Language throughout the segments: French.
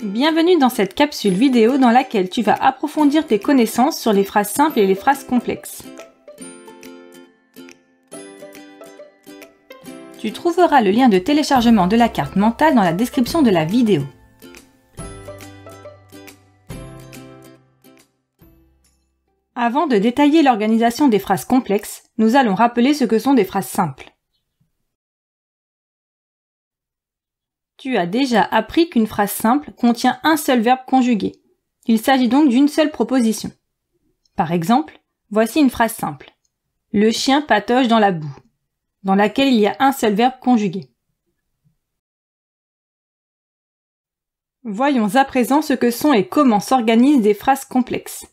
Bienvenue dans cette capsule vidéo dans laquelle tu vas approfondir tes connaissances sur les phrases simples et les phrases complexes. Tu trouveras le lien de téléchargement de la carte mentale dans la description de la vidéo. Avant de détailler l'organisation des phrases complexes, nous allons rappeler ce que sont des phrases simples. Tu as déjà appris qu'une phrase simple contient un seul verbe conjugué. Il s'agit donc d'une seule proposition. Par exemple, voici une phrase simple. Le chien patauge dans la boue, dans laquelle il y a un seul verbe conjugué. Voyons à présent ce que sont et comment s'organisent des phrases complexes.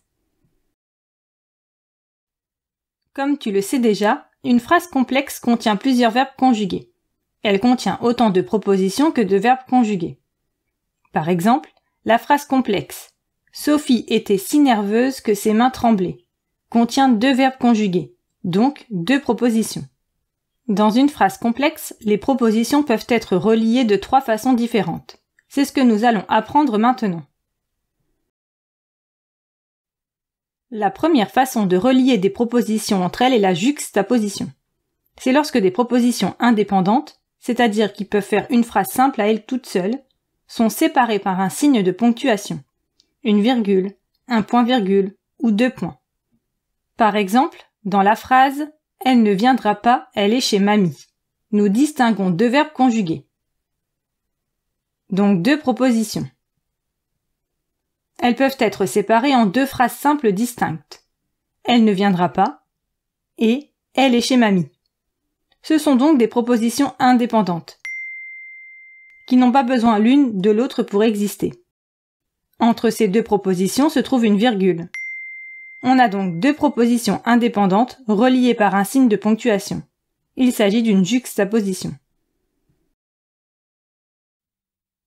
Comme tu le sais déjà, une phrase complexe contient plusieurs verbes conjugués. Elle contient autant de propositions que de verbes conjugués. Par exemple, la phrase complexe « Sophie était si nerveuse que ses mains tremblaient » contient deux verbes conjugués, donc deux propositions. Dans une phrase complexe, les propositions peuvent être reliées de trois façons différentes. C'est ce que nous allons apprendre maintenant. La première façon de relier des propositions entre elles est la juxtaposition. C'est lorsque des propositions indépendantes, c'est-à-dire qui peuvent faire une phrase simple à elles toutes seules, sont séparées par un signe de ponctuation, une virgule, un point-virgule ou deux points. Par exemple, dans la phrase « Elle ne viendra pas, elle est chez mamie », nous distinguons deux verbes conjugués. Donc deux propositions. Elles peuvent être séparées en deux phrases simples distinctes. « Elle ne viendra pas » et « Elle est chez mamie ». Ce sont donc des propositions indépendantes, qui n'ont pas besoin l'une de l'autre pour exister. Entre ces deux propositions se trouve une virgule. On a donc deux propositions indépendantes reliées par un signe de ponctuation. Il s'agit d'une juxtaposition.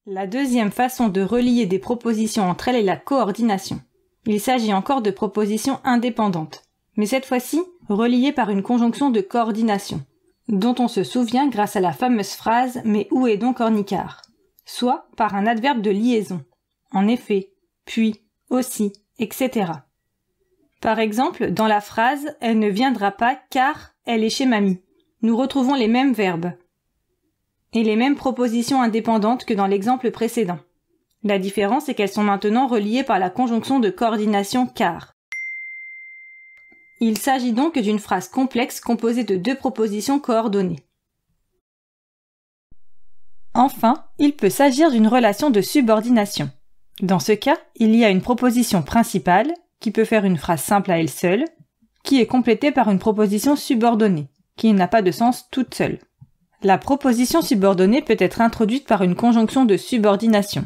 La deuxième façon de relier des propositions entre elles est la coordination. Il s'agit encore de propositions indépendantes, mais cette fois-ci reliées par une conjonction de coordination, dont on se souvient grâce à la fameuse phrase « Mais où est donc Ornicard ?» soit par un adverbe de liaison, en effet, puis, aussi, etc. Par exemple, dans la phrase « Elle ne viendra pas car elle est chez mamie », nous retrouvons les mêmes verbes et les mêmes propositions indépendantes que dans l'exemple précédent. La différence est qu'elles sont maintenant reliées par la conjonction de coordination « car ». Il s'agit donc d'une phrase complexe composée de deux propositions coordonnées. Enfin, il peut s'agir d'une relation de subordination. Dans ce cas, il y a une proposition principale, qui peut faire une phrase simple à elle seule, qui est complétée par une proposition subordonnée, qui n'a pas de sens toute seule. La proposition subordonnée peut être introduite par une conjonction de subordination,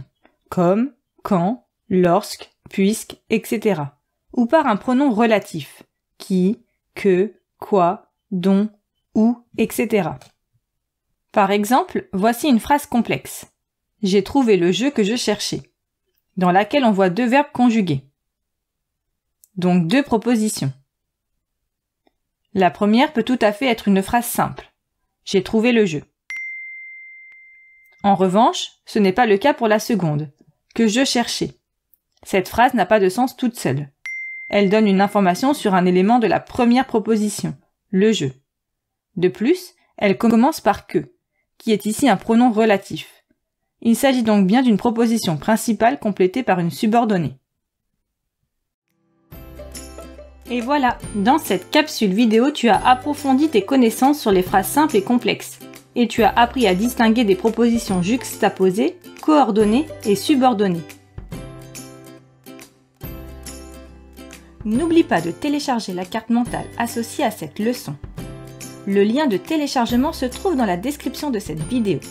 comme, quand, lorsque, puisque, etc. ou par un pronom relatif, qui, que, quoi, dont, où, etc. Par exemple, voici une phrase complexe. J'ai trouvé le jeu que je cherchais, dans laquelle on voit deux verbes conjugués. Donc deux propositions. La première peut tout à fait être une phrase simple. J'ai trouvé le jeu. En revanche, ce n'est pas le cas pour la seconde, que je cherchais. Cette phrase n'a pas de sens toute seule. Elle donne une information sur un élément de la première proposition, le jeu. De plus, elle commence par que, qui est ici un pronom relatif. Il s'agit donc bien d'une proposition principale complétée par une subordonnée. Et voilà, dans cette capsule vidéo, tu as approfondi tes connaissances sur les phrases simples et complexes. Et tu as appris à distinguer des propositions juxtaposées, coordonnées et subordonnées. N'oublie pas de télécharger la carte mentale associée à cette leçon. Le lien de téléchargement se trouve dans la description de cette vidéo.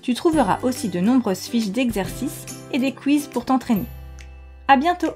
Tu trouveras aussi de nombreuses fiches d'exercices et des quiz pour t'entraîner. À bientôt!